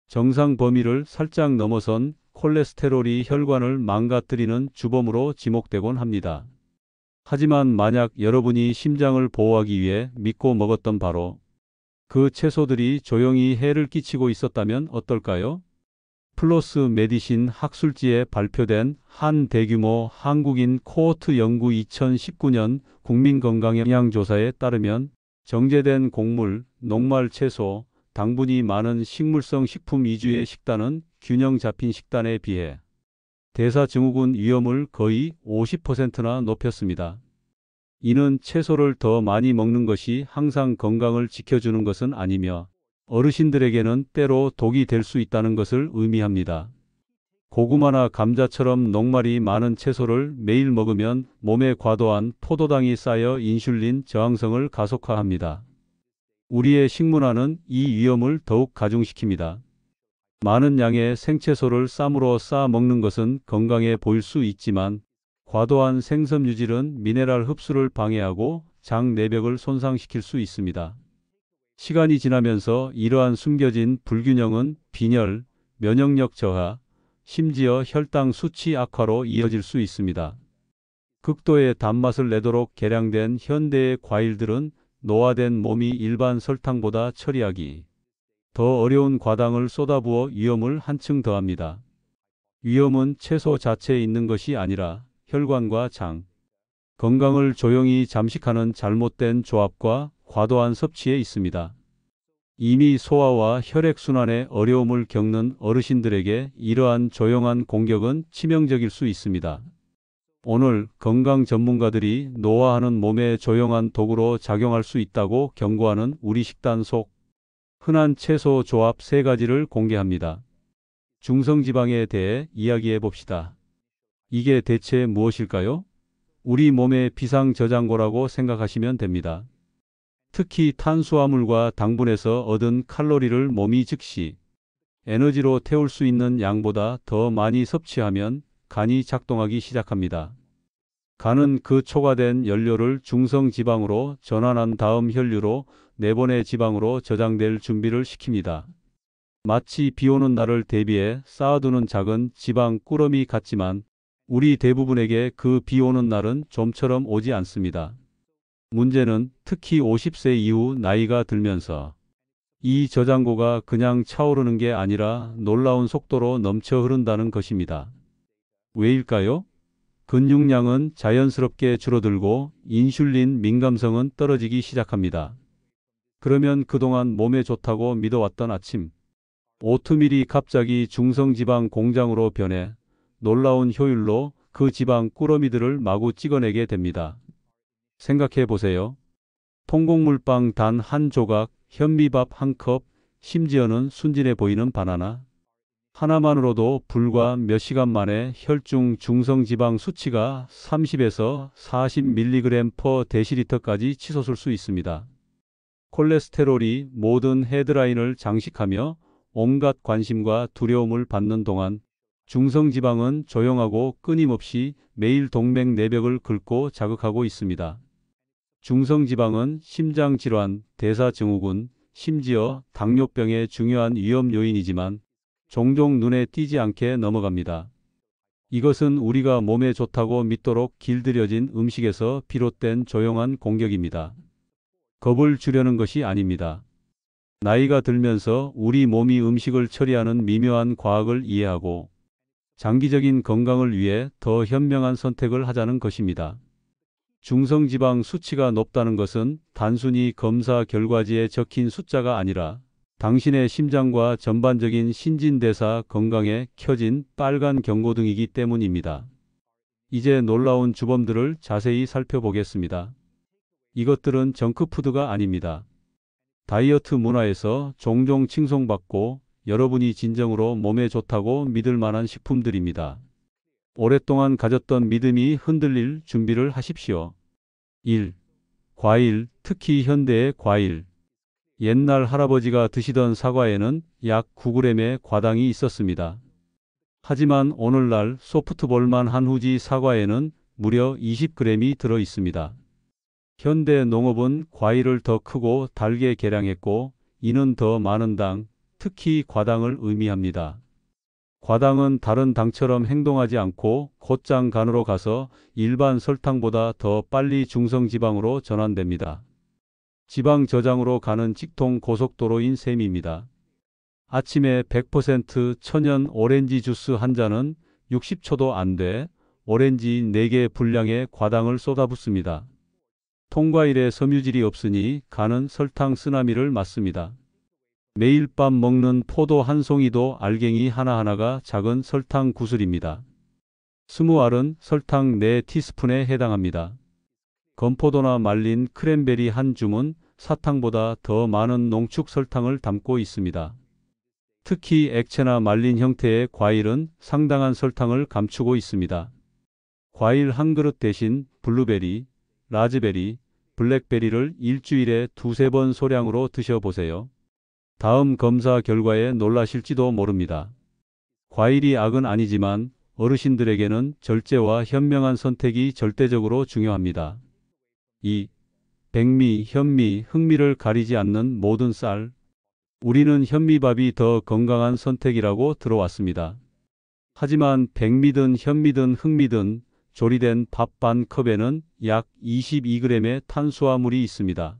정상 범위를 살짝 넘어선 콜레스테롤이 혈관을 망가뜨리는 주범으로 지목되곤 합니다. 하지만 만약 여러분이 심장을 보호하기 위해 믿고 먹었던 바로 그 채소들이 조용히 해를 끼치고 있었다면 어떨까요? 플로스 메디신 학술지에 발표된 한 대규모 한국인 코호트 연구 2019년 국민건강영양조사에 따르면 정제된 곡물, 녹말 채소, 당분이 많은 식물성 식품 위주의 식단은 균형 잡힌 식단에 비해 대사증후군 위험을 거의 50%나 높였습니다. 이는 채소를 더 많이 먹는 것이 항상 건강을 지켜주는 것은 아니며 어르신들에게는 때로 독이 될 수 있다는 것을 의미합니다. 고구마나 감자처럼 녹말이 많은 채소를 매일 먹으면 몸에 과도한 포도당이 쌓여 인슐린 저항성을 가속화합니다. 우리의 식문화는 이 위험을 더욱 가중시킵니다. 많은 양의 생채소를 쌈으로 싸 먹는 것은 건강해 보일 수 있지만 과도한 생선 유질은 미네랄 흡수를 방해하고 장 내벽을 손상시킬 수 있습니다. 시간이 지나면서 이러한 숨겨진 불균형은 빈혈, 면역력 저하, 심지어 혈당 수치 악화로 이어질 수 있습니다. 극도의 단맛을 내도록 개량된 현대의 과일들은 노화된 몸이 일반 설탕보다 처리하기 더 어려운 과당을 쏟아부어 위험을 한층 더합니다. 위험은 채소 자체에 있는 것이 아니라 혈관과 장, 건강을 조용히 잠식하는 잘못된 조합과 과도한 섭취에 있습니다. 이미 소화와 혈액순환에 어려움을 겪는 어르신들에게 이러한 조용한 공격은 치명적일 수 있습니다. 오늘 건강 전문가들이 노화하는 몸에 조용한 독으로 작용할 수 있다고 경고하는 우리 식단 속 흔한 채소 조합 3가지를 공개합니다. 중성지방에 대해 이야기해 봅시다. 이게 대체 무엇일까요? 우리 몸의 비상저장고라고 생각하시면 됩니다. 특히 탄수화물과 당분에서 얻은 칼로리를 몸이 즉시 에너지로 태울 수 있는 양보다 더 많이 섭취하면 간이 작동하기 시작합니다. 간은 그 초과된 연료를 중성지방으로 전환한 다음 혈류로 내분의 지방으로 저장될 준비를 시킵니다. 마치 비오는 날을 대비해 쌓아두는 작은 지방 꾸러미 같지만 우리 대부분에게 그 비오는 날은 좀처럼 오지 않습니다. 문제는 특히 50세 이후 나이가 들면서 이 저장고가 그냥 차오르는 게 아니라 놀라운 속도로 넘쳐 흐른다는 것입니다. 왜일까요? 근육량은 자연스럽게 줄어들고 인슐린 민감성은 떨어지기 시작합니다. 그러면 그동안 몸에 좋다고 믿어왔던 아침 오트밀이 갑자기 중성지방 공장으로 변해 놀라운 효율로 그 지방 꾸러미들을 마구 찍어내게 됩니다. 생각해 보세요. 통곡물빵 단 한 조각, 현미밥 한 컵, 심지어는 순진해 보이는 바나나 하나만으로도 불과 몇 시간 만에 혈중 중성지방 수치가 30에서 40mg/dl까지 치솟을 수 있습니다. 콜레스테롤이 모든 헤드라인을 장식하며 온갖 관심과 두려움을 받는 동안 중성지방은 조용하고 끊임없이 매일 동맥 내벽을 긁고 자극하고 있습니다. 중성지방은 심장질환, 대사증후군, 심지어 당뇨병의 중요한 위험 요인이지만 종종 눈에 띄지 않게 넘어갑니다. 이것은 우리가 몸에 좋다고 믿도록 길들여진 음식에서 비롯된 조용한 공격입니다. 겁을 주려는 것이 아닙니다. 나이가 들면서 우리 몸이 음식을 처리하는 미묘한 과학을 이해하고 장기적인 건강을 위해 더 현명한 선택을 하자는 것입니다. 중성지방 수치가 높다는 것은 단순히 검사 결과지에 적힌 숫자가 아니라 당신의 심장과 전반적인 신진대사 건강에 켜진 빨간 경고등이기 때문입니다. 이제 놀라운 주범들을 자세히 살펴보겠습니다. 이것들은 정크푸드가 아닙니다. 다이어트 문화에서 종종 칭송받고 여러분이 진정으로 몸에 좋다고 믿을 만한 식품들입니다. 오랫동안 가졌던 믿음이 흔들릴 준비를 하십시오. 1. 과일, 특히 현대의 과일. 옛날 할아버지가 드시던 사과에는 약 9g의 과당이 있었습니다. 하지만 오늘날 소프트볼만 한 후지 사과에는 무려 20g이 들어 있습니다. 현대 농업은 과일을 더 크고 달게 개량했고 이는 더 많은 당, 특히 과당을 의미합니다. 과당은 다른 당처럼 행동하지 않고 곧장 간으로 가서 일반 설탕보다 더 빨리 중성지방으로 전환됩니다. 지방 저장으로 가는 직통 고속도로인 셈입니다. 아침에 100% 천연 오렌지 주스 한 잔은 60초도 안 돼 오렌지 4개 분량의 과당을 쏟아붓습니다. 통과일에 섬유질이 없으니 간은 설탕 쓰나미를 맞습니다. 매일 밤 먹는 포도 한 송이도 알갱이 하나하나가 작은 설탕 구슬입니다. 20알은 설탕 4티스푼에 해당합니다. 건포도나 말린 크랜베리 한 줌은 사탕보다 더 많은 농축 설탕을 담고 있습니다. 특히 액체나 말린 형태의 과일은 상당한 설탕을 감추고 있습니다. 과일 한 그릇 대신 블루베리, 라즈베리, 블랙베리를 일주일에 2~3번 소량으로 드셔보세요. 다음 검사 결과에 놀라실지도 모릅니다. 과일이 악은 아니지만 어르신들에게는 절제와 현명한 선택이 절대적으로 중요합니다. 2. 백미, 현미, 흑미를 가리지 않는 모든 쌀. 우리는 현미밥이 더 건강한 선택이라고 들어왔습니다. 하지만 백미든 현미든 흑미든 조리된 밥 반 컵에는 약 22g의 탄수화물이 있습니다.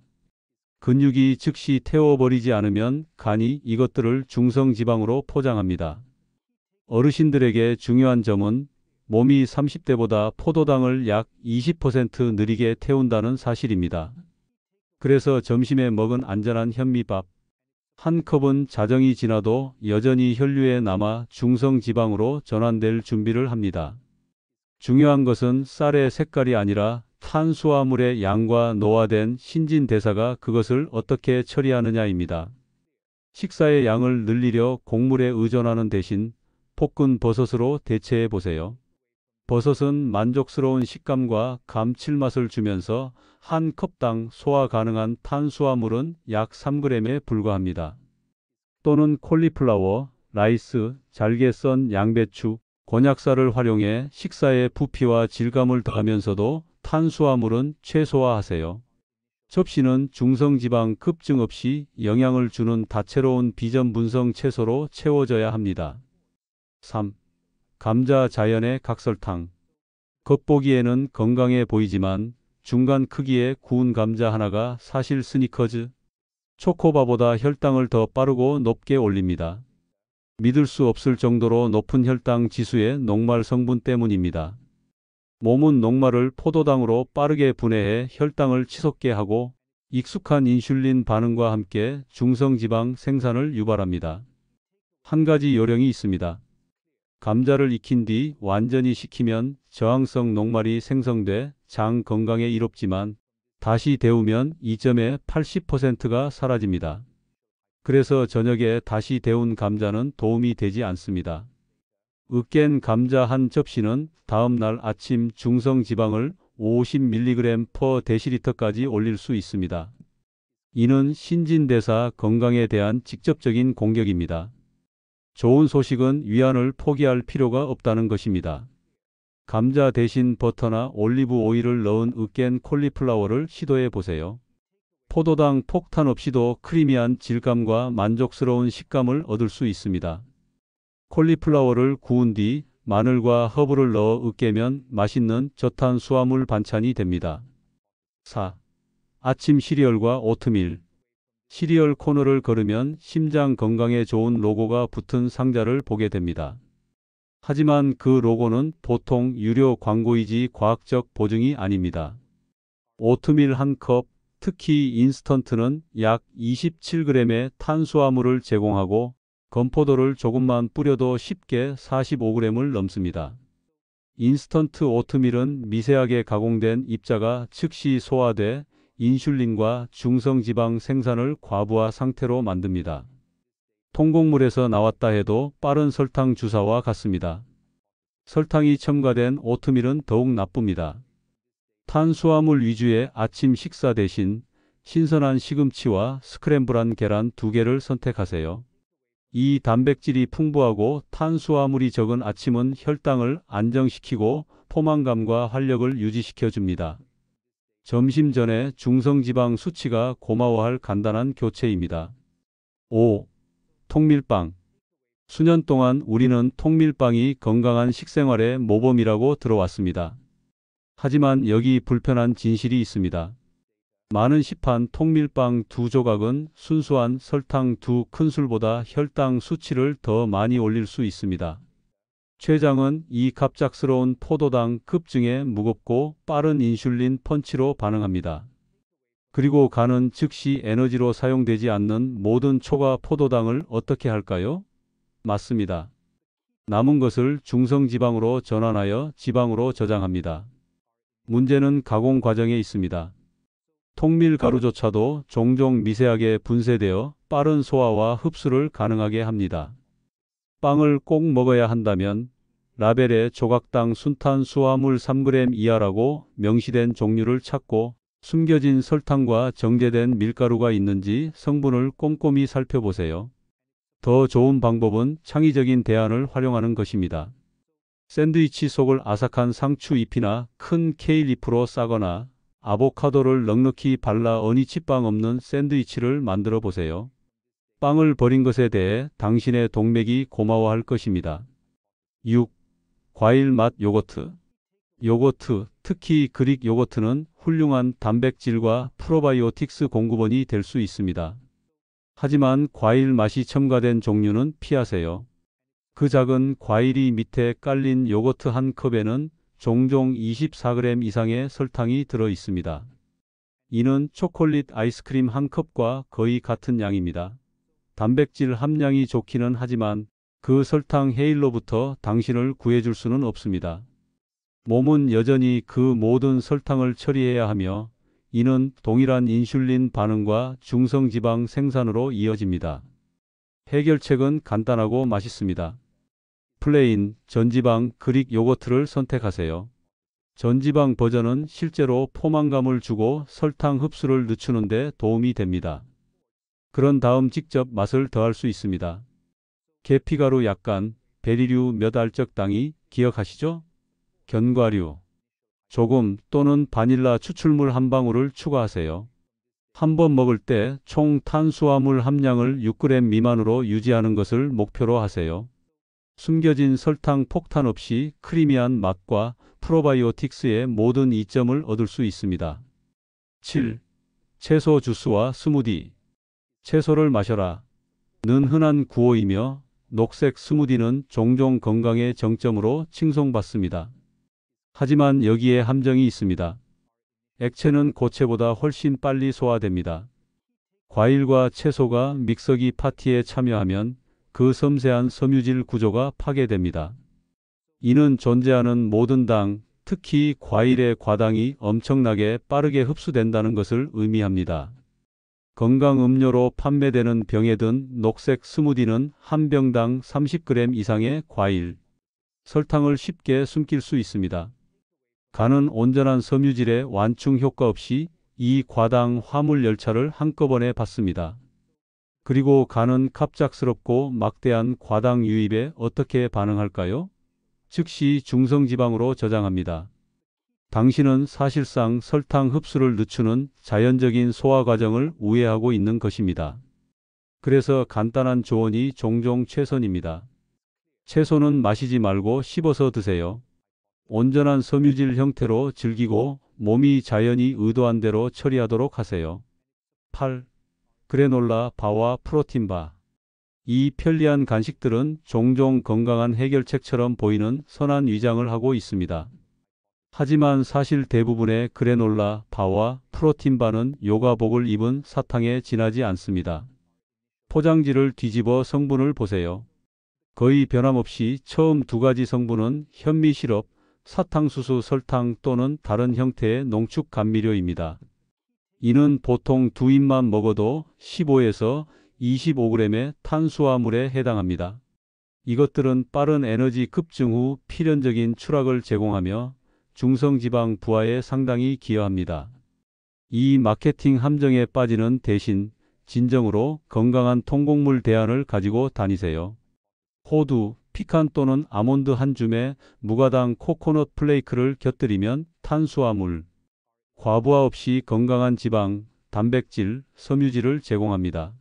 근육이 즉시 태워버리지 않으면 간이 이것들을 중성지방으로 포장합니다. 어르신들에게 중요한 점은 몸이 30대보다 포도당을 약 20% 느리게 태운다는 사실입니다. 그래서 점심에 먹은 안전한 현미밥 한 컵은 자정이 지나도 여전히 혈류에 남아 중성지방으로 전환될 준비를 합니다. 중요한 것은 쌀의 색깔이 아니라 탄수화물의 양과 노화된 신진대사가 그것을 어떻게 처리하느냐입니다. 식사의 양을 늘리려 곡물에 의존하는 대신 볶은 버섯으로 대체해 보세요. 버섯은 만족스러운 식감과 감칠맛을 주면서 한 컵당 소화 가능한 탄수화물은 약 3g에 불과합니다. 또는 콜리플라워, 라이스, 잘게 썬 양배추, 곤약살을 활용해 식사에 부피와 질감을 더하면서도 탄수화물은 최소화하세요. 접시는 중성지방 급증 없이 영향을 주는 다채로운 비전분성 채소로 채워져야 합니다. 3. 감자 자연의 각설탕. 겉보기에는 건강해 보이지만 중간 크기의 구운 감자 하나가 사실 스니커즈, 초코바보다 혈당을 더 빠르고 높게 올립니다. 믿을 수 없을 정도로 높은 혈당 지수의 녹말 성분 때문입니다. 몸은 녹말을 포도당으로 빠르게 분해해 혈당을 치솟게 하고 익숙한 인슐린 반응과 함께 중성지방 생산을 유발합니다. 한 가지 요령이 있습니다. 감자를 익힌 뒤 완전히 식히면 저항성 녹말이 생성돼 장 건강에 이롭지만 다시 데우면 이점의 80%가 사라집니다. 그래서 저녁에 다시 데운 감자는 도움이 되지 않습니다. 으깬 감자 한 접시는 다음 날 아침 중성지방을 50mg/dl까지 올릴 수 있습니다. 이는 신진대사 건강에 대한 직접적인 공격입니다. 좋은 소식은 위안을 포기할 필요가 없다는 것입니다. 감자 대신 버터나 올리브 오일을 넣은 으깬 콜리플라워를 시도해 보세요. 포도당 폭탄 없이도 크리미한 질감과 만족스러운 식감을 얻을 수 있습니다. 콜리플라워를 구운 뒤 마늘과 허브를 넣어 으깨면 맛있는 저탄수화물 반찬이 됩니다. 4. 아침 시리얼과 오트밀. 시리얼 코너를 걸으면 심장 건강에 좋은 로고가 붙은 상자를 보게 됩니다. 하지만 그 로고는 보통 유료 광고이지 과학적 보증이 아닙니다. 오트밀 한 컵, 특히 인스턴트는 약 27g의 탄수화물을 제공하고 건포도를 조금만 뿌려도 쉽게 45g을 넘습니다. 인스턴트 오트밀은 미세하게 가공된 입자가 즉시 소화돼 인슐린과 중성지방 생산을 과부하 상태로 만듭니다. 통곡물에서 나왔다 해도 빠른 설탕 주사와 같습니다. 설탕이 첨가된 오트밀은 더욱 나쁩니다. 탄수화물 위주의 아침 식사 대신 신선한 시금치와 스크램블한 계란 2개를 선택하세요. 이 단백질이 풍부하고 탄수화물이 적은 아침은 혈당을 안정시키고 포만감과 활력을 유지시켜 줍니다. 점심 전에 중성지방 수치가 고마워할 간단한 교체입니다. 5. 통밀빵. 수년 동안 우리는 통밀빵이 건강한 식생활의 모범이라고 들어왔습니다. 하지만 여기 불편한 진실이 있습니다. 많은 시판 통밀빵 2조각은 순수한 설탕 2큰술보다 혈당 수치를 더 많이 올릴 수 있습니다. 췌장은 이 갑작스러운 포도당 급증에 무겁고 빠른 인슐린 펀치로 반응합니다. 그리고 간은 즉시 에너지로 사용되지 않는 모든 초과 포도당을 어떻게 할까요? 맞습니다. 남은 것을 중성지방으로 전환하여 지방으로 저장합니다. 문제는 가공 과정에 있습니다. 통밀 가루조차도 종종 미세하게 분쇄되어 빠른 소화와 흡수를 가능하게 합니다. 빵을 꼭 먹어야 한다면 라벨에 조각당 순탄수화물 3g 이하라고 명시된 종류를 찾고 숨겨진 설탕과 정제된 밀가루가 있는지 성분을 꼼꼼히 살펴보세요. 더 좋은 방법은 창의적인 대안을 활용하는 것입니다. 샌드위치 속을 아삭한 상추 잎이나 큰 케일 잎으로 싸거나 아보카도를 넉넉히 발라 어니치빵 없는 샌드위치를 만들어 보세요. 빵을 버린 것에 대해 당신의 동맥이 고마워할 것입니다. 6. 과일 맛 요거트. 요거트, 특히 그릭 요거트는 훌륭한 단백질과 프로바이오틱스 공급원이 될 수 있습니다. 하지만 과일 맛이 첨가된 종류는 피하세요. 그 작은 과일이 밑에 깔린 요거트 한 컵에는 종종 24g 이상의 설탕이 들어 있습니다. 이는 초콜릿 아이스크림 한 컵과 거의 같은 양입니다. 단백질 함량이 좋기는 하지만 그 설탕 해일로부터 당신을 구해줄 수는 없습니다. 몸은 여전히 그 모든 설탕을 처리해야 하며 이는 동일한 인슐린 반응과 중성지방 생산으로 이어집니다. 해결책은 간단하고 맛있습니다. 플레인, 전지방 그릭 요거트를 선택하세요. 전지방 버전은 실제로 포만감을 주고 설탕 흡수를 늦추는 데 도움이 됩니다. 그런 다음 직접 맛을 더할 수 있습니다. 계피가루 약간, 베리류 몇 알적 당이 기억하시죠? 견과류 조금 또는 바닐라 추출물 한 방울을 추가하세요. 한 번 먹을 때 총 탄수화물 함량을 6g 미만으로 유지하는 것을 목표로 하세요. 숨겨진 설탕 폭탄 없이 크리미한 맛과 프로바이오틱스의 모든 이점을 얻을 수 있습니다. 7. 채소 주스와 스무디. 채소를 마셔라. 는 흔한 구호이며 녹색 스무디는 종종 건강의 정점으로 칭송받습니다. 하지만 여기에 함정이 있습니다. 액체는 고체보다 훨씬 빨리 소화됩니다. 과일과 채소가 믹서기 파티에 참여하면 그 섬세한 섬유질 구조가 파괴됩니다. 이는 존재하는 모든 당, 특히 과일의 과당이 엄청나게 빠르게 흡수된다는 것을 의미합니다. 건강 음료로 판매되는 병에 든 녹색 스무디는 한 병당 30g 이상의 과일, 설탕을 쉽게 숨길 수 있습니다. 간은 온전한 섬유질의 완충 효과 없이 이 과당 화물 열차를 한꺼번에 받습니다. 그리고 간은 갑작스럽고 막대한 과당 유입에 어떻게 반응할까요? 즉시 중성지방으로 저장합니다. 당신은 사실상 설탕 흡수를 늦추는 자연적인 소화 과정을 우회하고 있는 것입니다. 그래서 간단한 조언이 종종 최선입니다. 채소는 마시지 말고 씹어서 드세요. 온전한 섬유질 형태로 즐기고 몸이 자연히 의도한 대로 처리하도록 하세요. 8. 그래놀라 바와 프로틴바. 이 편리한 간식들은 종종 건강한 해결책처럼 보이는 선한 위장을 하고 있습니다. 하지만 사실 대부분의 그래놀라 바와 프로틴바는 요가복을 입은 사탕에 지나지 않습니다. 포장지를 뒤집어 성분을 보세요. 거의 변함없이 처음 두 가지 성분은 현미 시럽, 사탕수수 설탕 또는 다른 형태의 농축 감미료입니다. 이는 보통 두 입만 먹어도 15에서 25g의 탄수화물에 해당합니다. 이것들은 빠른 에너지 급증 후 필연적인 추락을 제공하며 중성지방 부하에 상당히 기여합니다. 이 마케팅 함정에 빠지는 대신 진정으로 건강한 통곡물 대안을 가지고 다니세요. 호두, 피칸 또는 아몬드 한 줌에 무가당 코코넛 플레이크를 곁들이면 탄수화물, 과부하 없이 건강한 지방, 단백질, 섬유질을 제공합니다.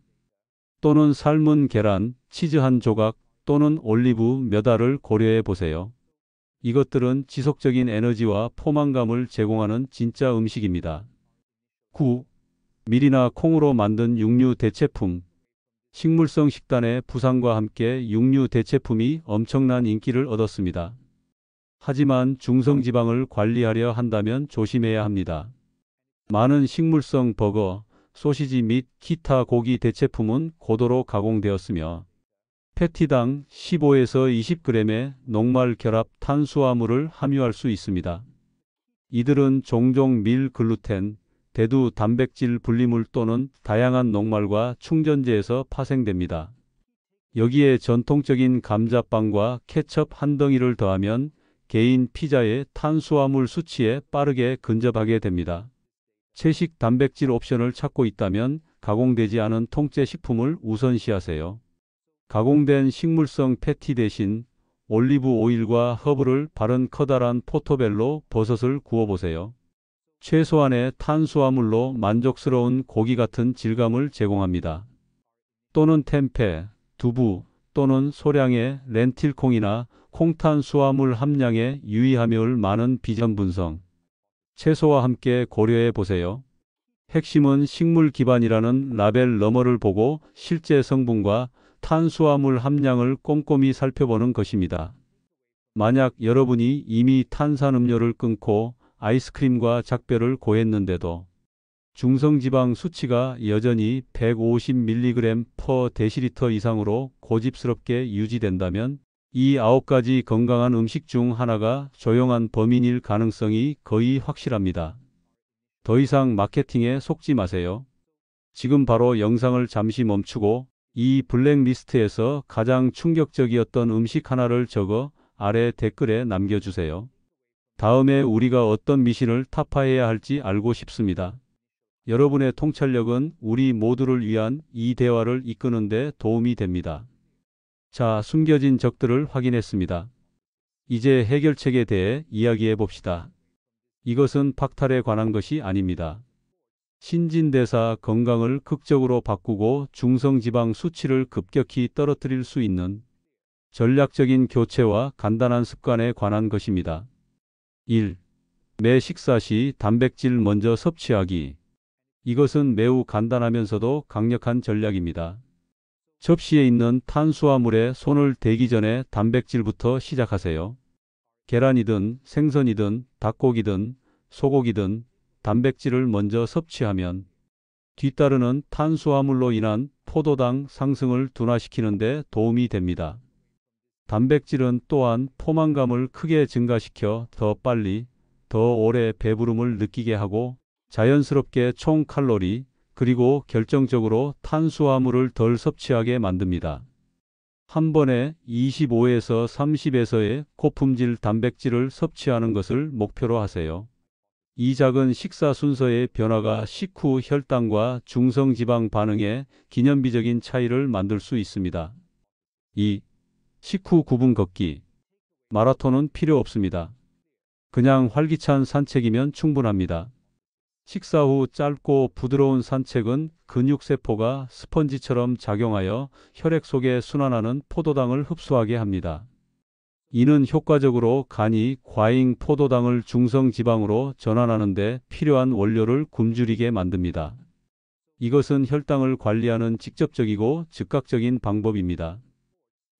또는 삶은 계란, 치즈 한 조각 또는 올리브 몇 알을 고려해 보세요. 이것들은 지속적인 에너지와 포만감을 제공하는 진짜 음식입니다. 9. 밀이나 콩으로 만든 육류 대체품. 식물성 식단의 부상과 함께 육류 대체품이 엄청난 인기를 얻었습니다. 하지만 중성지방을 관리하려 한다면 조심해야 합니다. 많은 식물성 버거, 소시지 및 기타 고기 대체품은 고도로 가공되었으며 패티당 15에서 20g의 녹말 결합 탄수화물을 함유할 수 있습니다. 이들은 종종 밀 글루텐, 대두 단백질 분리물 또는 다양한 녹말과 충전재에서 파생됩니다. 여기에 전통적인 감자빵과 케첩 한 덩이를 더하면 개인 피자의 탄수화물 수치에 빠르게 근접하게 됩니다. 채식 단백질 옵션을 찾고 있다면 가공되지 않은 통째 식품을 우선시하세요. 가공된 식물성 패티 대신 올리브 오일과 허브를 바른 커다란 포토벨로 버섯을 구워보세요. 최소한의 탄수화물로 만족스러운 고기 같은 질감을 제공합니다. 또는 템페, 두부 또는 소량의 렌틸콩이나 콩탄수화물 함량에 유의하며울 많은 비전 분성. 채소와 함께 고려해 보세요. 핵심은 식물 기반이라는 라벨 너머를 보고 실제 성분과 탄수화물 함량을 꼼꼼히 살펴보는 것입니다. 만약 여러분이 이미 탄산음료를 끊고 아이스크림과 작별을 고했는데도 중성지방 수치가 여전히 150mg/dL 이상으로 고집스럽게 유지된다면 이 9가지 건강한 음식 중 하나가 조용한 범인일 가능성이 거의 확실합니다. 더 이상 마케팅에 속지 마세요. 지금 바로 영상을 잠시 멈추고 이 블랙리스트에서 가장 충격적이었던 음식 하나를 적어 아래 댓글에 남겨주세요. 다음에 우리가 어떤 미신을 타파해야 할지 알고 싶습니다. 여러분의 통찰력은 우리 모두를 위한 이 대화를 이끄는 데 도움이 됩니다. 자, 숨겨진 적들을 확인했습니다. 이제 해결책에 대해 이야기해 봅시다. 이것은 박탈에 관한 것이 아닙니다. 신진대사 건강을 극적으로 바꾸고 중성지방 수치를 급격히 떨어뜨릴 수 있는 전략적인 교체와 간단한 습관에 관한 것입니다. 1. 매 식사 시 단백질 먼저 섭취하기. 이것은 매우 간단하면서도 강력한 전략입니다. 접시에 있는 탄수화물에 손을 대기 전에 단백질부터 시작하세요. 계란이든 생선이든 닭고기든 소고기든 단백질을 먼저 섭취하면 뒤따르는 탄수화물로 인한 포도당 상승을 둔화시키는 데 도움이 됩니다. 단백질은 또한 포만감을 크게 증가시켜 더 빨리, 더 오래 배부름을 느끼게 하고 자연스럽게 총 칼로리, 그리고 결정적으로 탄수화물을 덜 섭취하게 만듭니다. 한 번에 25에서 30에서의 고품질 단백질을 섭취하는 것을 목표로 하세요. 이 작은 식사 순서의 변화가 식후 혈당과 중성지방 반응에 기념비적인 차이를 만들 수 있습니다. 2. 식후 9분 걷기. 마라톤은 필요 없습니다. 그냥 활기찬 산책이면 충분합니다. 식사 후 짧고 부드러운 산책은 근육세포가 스펀지처럼 작용하여 혈액 속에 순환하는 포도당을 흡수하게 합니다. 이는 효과적으로 간이 과잉 포도당을 중성지방으로 전환하는 데 필요한 원료를 굶주리게 만듭니다. 이것은 혈당을 관리하는 직접적이고 즉각적인 방법입니다.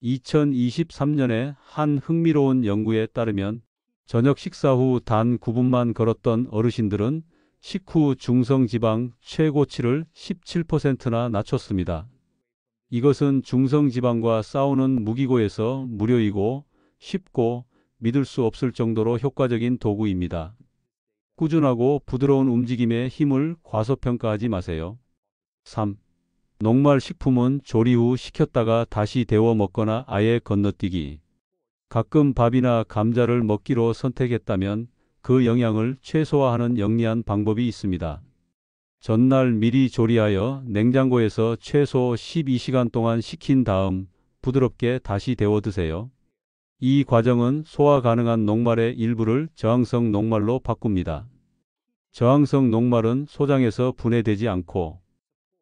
2023년에 한 흥미로운 연구에 따르면 저녁 식사 후 단 9분만 걸었던 어르신들은 식후 중성지방 최고치를 17%나 낮췄습니다. 이것은 중성지방과 싸우는 무기고에서 무료이고 쉽고 믿을 수 없을 정도로 효과적인 도구입니다. 꾸준하고 부드러운 움직임의 힘을 과소평가하지 마세요. 3. 녹말 식품은 조리 후 식혔다가 다시 데워 먹거나 아예 건너뛰기. 가끔 밥이나 감자를 먹기로 선택했다면 그 영양을 최소화하는 영리한 방법이 있습니다. 전날 미리 조리하여 냉장고에서 최소 12시간 동안 식힌 다음 부드럽게 다시 데워 드세요. 이 과정은 소화 가능한 녹말의 일부를 저항성 녹말로 바꿉니다. 저항성 녹말은 소장에서 분해되지 않고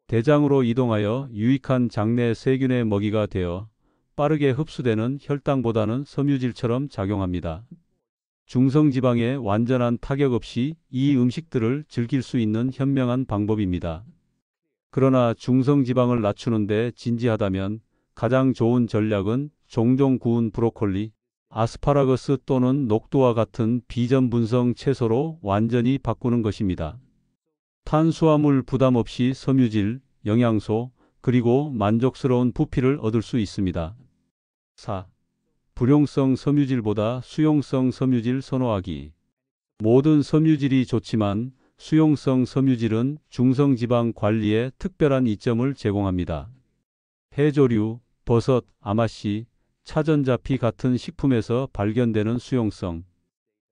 대장으로 이동하여 유익한 장내 세균의 먹이가 되어 빠르게 흡수되는 혈당보다는 섬유질처럼 작용합니다. 중성지방에 완전한 타격 없이 이 음식들을 즐길 수 있는 현명한 방법입니다. 그러나 중성지방을 낮추는데 진지하다면 가장 좋은 전략은 종종 구운 브로콜리, 아스파라거스 또는 녹두와 같은 비전분성 채소로 완전히 바꾸는 것입니다. 탄수화물 부담 없이 섬유질, 영양소, 그리고 만족스러운 부피를 얻을 수 있습니다. 4. 불용성 섬유질보다 수용성 섬유질 선호하기. 모든 섬유질이 좋지만 수용성 섬유질은 중성지방 관리에 특별한 이점을 제공합니다. 해조류, 버섯, 아마씨, 차전자피 같은 식품에서 발견되는 수용성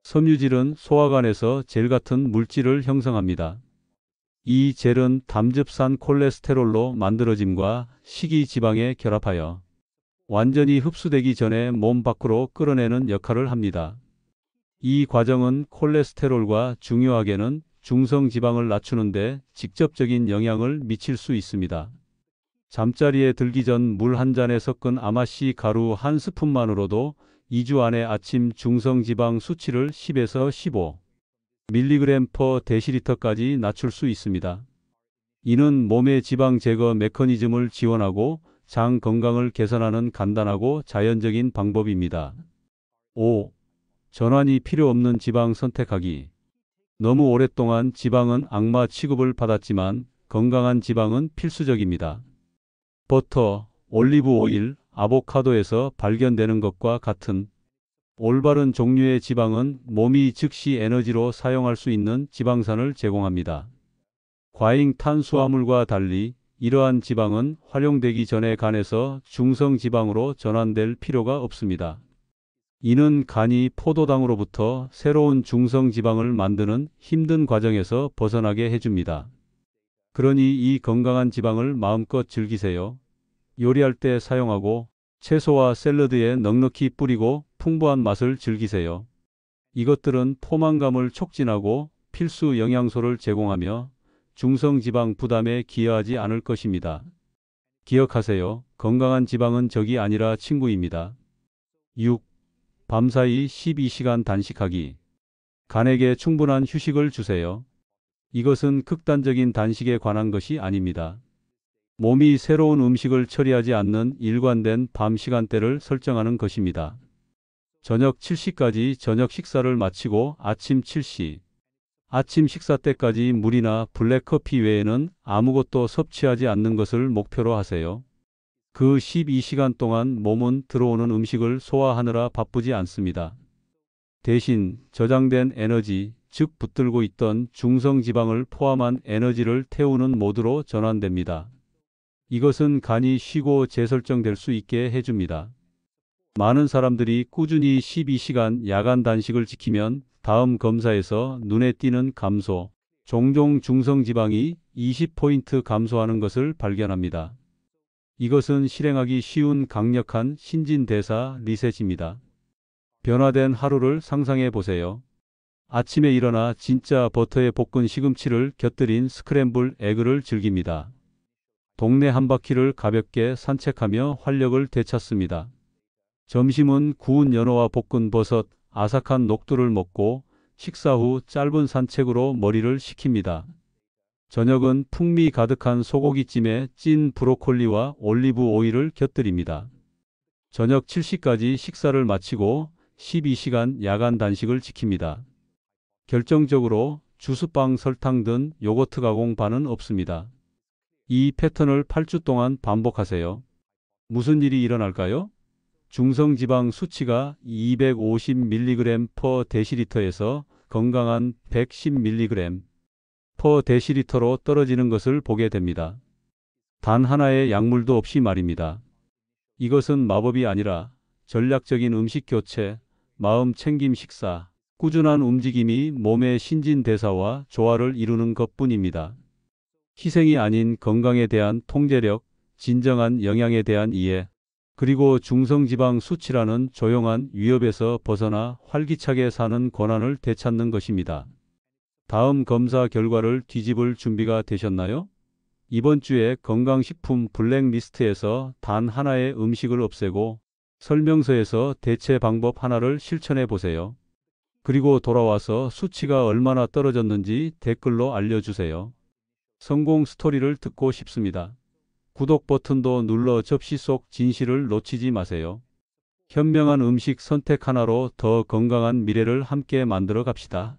섬유질은 소화관에서 젤 같은 물질을 형성합니다. 이 젤은 담즙산 콜레스테롤로 만들어짐과 식이지방에 결합하여 완전히 흡수되기 전에 몸 밖으로 끌어내는 역할을 합니다. 이 과정은 콜레스테롤과 중요하게는 중성지방을 낮추는데 직접적인 영향을 미칠 수 있습니다. 잠자리에 들기 전 물 한 잔에 섞은 아마씨 가루 한 스푼만으로도 2주 안에 아침 중성지방 수치를 10에서 15 mg/dl까지 낮출 수 있습니다. 이는 몸의 지방 제거 메커니즘을 지원하고 장 건강을 개선하는 간단하고 자연적인 방법입니다. 5. 전환이 필요 없는 지방 선택하기. 너무 오랫동안 지방은 악마 취급을 받았지만 건강한 지방은 필수적입니다. 버터, 올리브 오일, 아보카도에서 발견되는 것과 같은 올바른 종류의 지방은 몸이 즉시 에너지로 사용할 수 있는 지방산을 제공합니다. 과잉 탄수화물과 달리 이러한 지방은 활용되기 전에 간에서 중성지방으로 전환될 필요가 없습니다. 이는 간이 포도당으로부터 새로운 중성지방을 만드는 힘든 과정에서 벗어나게 해줍니다. 그러니 이 건강한 지방을 마음껏 즐기세요. 요리할 때 사용하고 채소와 샐러드에 넉넉히 뿌리고 풍부한 맛을 즐기세요. 이것들은 포만감을 촉진하고 필수 영양소를 제공하며 중성지방 부담에 기여하지 않을 것입니다. 기억하세요. 건강한 지방은 적이 아니라 친구입니다. 6. 밤사이 12시간 단식하기. 간에게 충분한 휴식을 주세요. 이것은 극단적인 단식에 관한 것이 아닙니다. 몸이 새로운 음식을 처리하지 않는 일관된 밤 시간대를 설정하는 것입니다. 저녁 7시까지 저녁 식사를 마치고 아침 7시, 아침 식사 때까지 물이나 블랙커피 외에는 아무것도 섭취하지 않는 것을 목표로 하세요. 그 12시간 동안 몸은 들어오는 음식을 소화하느라 바쁘지 않습니다. 대신 저장된 에너지, 즉 붙들고 있던 중성지방을 포함한 에너지를 태우는 모드로 전환됩니다. 이것은 간이 쉬고 재설정될 수 있게 해줍니다. 많은 사람들이 꾸준히 12시간 야간 단식을 지키면 다음 검사에서 눈에 띄는 감소, 종종 중성지방이 20포인트 감소하는 것을 발견합니다. 이것은 실행하기 쉬운 강력한 신진대사 리셋입니다. 변화된 하루를 상상해 보세요. 아침에 일어나 진짜 버터에 볶은 시금치를 곁들인 스크램블 에그를 즐깁니다. 동네 한 바퀴를 가볍게 산책하며 활력을 되찾습니다. 점심은 구운 연어와 볶은 버섯, 아삭한 녹두를 먹고 식사 후 짧은 산책으로 머리를 식힙니다. 저녁은 풍미 가득한 소고기찜에 찐 브로콜리와 올리브 오일을 곁들입니다. 저녁 7시까지 식사를 마치고 12시간 야간 단식을 지킵니다. 결정적으로 주스빵, 설탕 등 요거트 가공반은 없습니다. 이 패턴을 8주 동안 반복하세요. 무슨 일이 일어날까요? 중성지방 수치가 250mg/dl에서 건강한 110mg/dl로 떨어지는 것을 보게 됩니다. 단 하나의 약물도 없이 말입니다. 이것은 마법이 아니라 전략적인 음식 교체, 마음 챙김 식사, 꾸준한 움직임이 몸의 신진대사와 조화를 이루는 것뿐입니다. 희생이 아닌 건강에 대한 통제력, 진정한 영양에 대한 이해, 그리고 중성지방 수치라는 조용한 위협에서 벗어나 활기차게 사는 권한을 되찾는 것입니다. 다음 검사 결과를 뒤집을 준비가 되셨나요? 이번 주에 건강식품 블랙리스트에서 단 하나의 음식을 없애고 설명서에서 대체 방법 하나를 실천해 보세요. 그리고 돌아와서 수치가 얼마나 떨어졌는지 댓글로 알려주세요. 성공 스토리를 듣고 싶습니다. 구독 버튼도 눌러 접시 속 진실을 놓치지 마세요. 현명한 음식 선택 하나로 더 건강한 미래를 함께 만들어 갑시다.